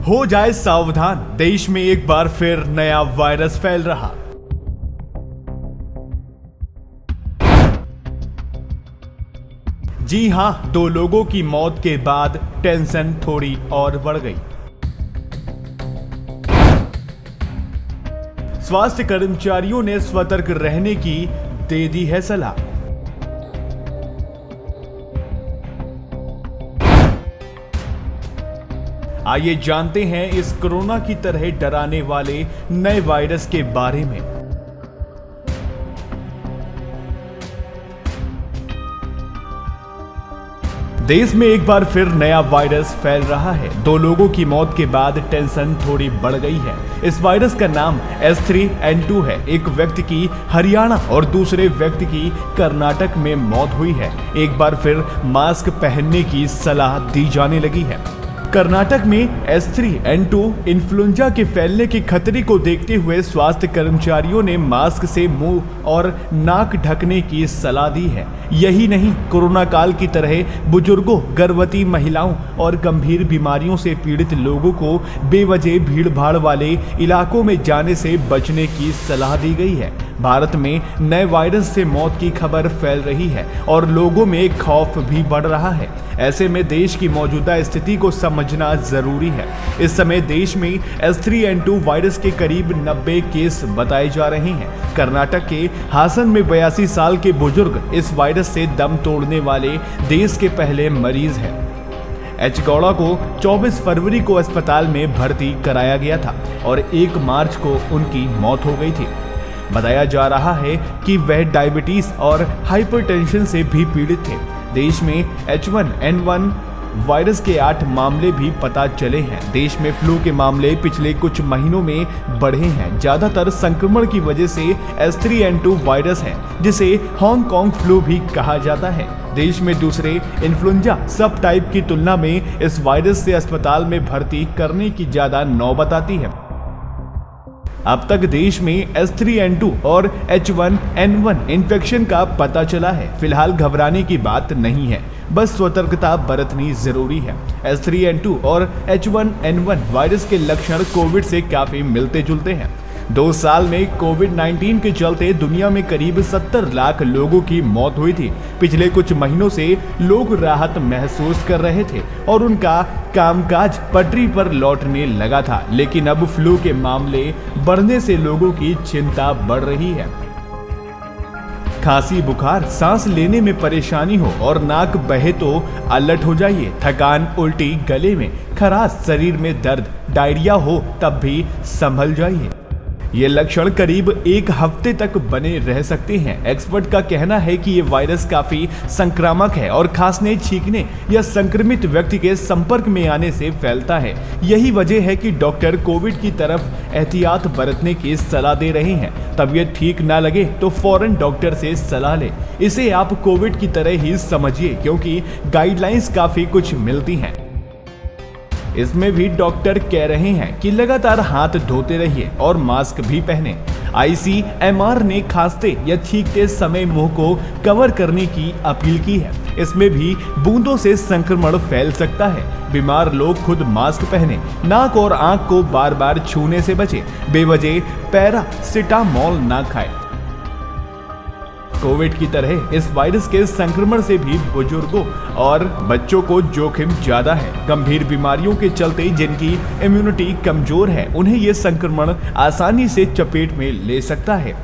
हो जाए सावधान, देश में एक बार फिर नया वायरस फैल रहा। जी हां, 2 लोगों की मौत के बाद टेंशन थोड़ी और बढ़ गई। स्वास्थ्य कर्मचारियों ने सतर्क रहने की दे दी है सलाह। आइए जानते हैं इस कोरोना की तरह डराने वाले नए वायरस के बारे में। देश में एक बार फिर नया वायरस फैल रहा है। 2 लोगों की मौत के बाद टेंशन थोड़ी बढ़ गई है। इस वायरस का नाम H3N2 है। एक व्यक्ति की हरियाणा और दूसरे व्यक्ति की कर्नाटक में मौत हुई है। एक बार फिर मास्क पहनने की सलाह दी जाने लगी है। कर्नाटक में H3N2 इन्फ्लुएंजा के फैलने के खतरे को देखते हुए स्वास्थ्य कर्मचारियों ने मास्क से मुंह और नाक ढकने की सलाह दी है। यही नहीं, कोरोना काल की तरह बुजुर्गों, गर्भवती महिलाओं और गंभीर बीमारियों से पीड़ित लोगों को बेवजह भीड़ भाड़ वाले इलाकों में जाने से बचने की सलाह दी गई है। भारत में नए वायरस से मौत की खबर फैल रही है और लोगों में खौफ भी बढ़ रहा है। ऐसे में देश की मौजूदा स्थिति को समझना जरूरी है। इस समय देश में H3N2 वायरस के करीब 90 केस बताए जा रहे हैं। कर्नाटक के हासन में 82 साल के बुजुर्ग इस वायरस से दम तोड़ने वाले देश के पहले मरीज हैं। एच गौड़ा को 24 फरवरी को अस्पताल में भर्ती कराया गया था और 1 मार्च को उनकी मौत हो गई थी। बताया जा रहा है कि वह डायबिटीज और हाइपरटेंशन से भी पीड़ित थे। देश में H1N1 वायरस के 8 मामले भी पता चले हैं। देश में फ्लू के मामले पिछले कुछ महीनों में बढ़े हैं। ज्यादातर संक्रमण की वजह से H3N2 वायरस है, जिसे हांगकांग फ्लू भी कहा जाता है। देश में दूसरे इन्फ्लुएंजा सब टाइप की तुलना में इस वायरस से अस्पताल में भर्ती करने की ज्यादा नौबत आती है। अब तक देश में H3N2 और H1N1 इन्फेक्शन का पता चला है। फिलहाल घबराने की बात नहीं है, बस सतर्कता बरतनी जरूरी है। H3N2 और H1N1 वायरस के लक्षण कोविड से काफी मिलते जुलते हैं। 2 साल में कोविड-19 के चलते दुनिया में करीब 70 लाख लोगों की मौत हुई थी। पिछले कुछ महीनों से लोग राहत महसूस कर रहे थे और उनका कामकाज पटरी पर लौटने लगा था, लेकिन अब फ्लू के मामले बढ़ने से लोगों की चिंता बढ़ रही है। खांसी, बुखार, सांस लेने में परेशानी हो और नाक बहे तो अलर्ट हो जाइए। थकान, उल्टी, गले में खराश, शरीर में दर्द, डायरिया हो तब भी संभल जाइए। ये लक्षण करीब 1 हफ्ते तक बने रह सकते हैं। एक्सपर्ट का कहना है कि ये वायरस काफी संक्रामक है और खांसने, छींकने या संक्रमित व्यक्ति के संपर्क में आने से फैलता है। यही वजह है कि डॉक्टर कोविड की तरफ एहतियात बरतने की सलाह दे रहे हैं। तबीयत ठीक ना लगे तो फौरन डॉक्टर से सलाह लें। इसे आप कोविड की तरह ही समझिए, क्योंकि गाइडलाइंस काफी कुछ मिलती हैं। इसमें भी डॉक्टर कह रहे हैं कि लगातार हाथ धोते रहिए और मास्क भी पहने। ICMR ने खांसते या छींकते समय मुंह को कवर करने की अपील की है। इसमें भी बूंदों से संक्रमण फैल सकता है। बीमार लोग खुद मास्क पहने, नाक और आंख को बार बार छूने से बचें। बेवजह पैरासिटामोल ना खाएं। कोविड की तरह इस वायरस के संक्रमण से भी बुजुर्गों और बच्चों को जोखिम ज्यादा है। गंभीर बीमारियों के चलते जिनकी इम्यूनिटी कमजोर है, उन्हें ये संक्रमण आसानी से चपेट में ले सकता है।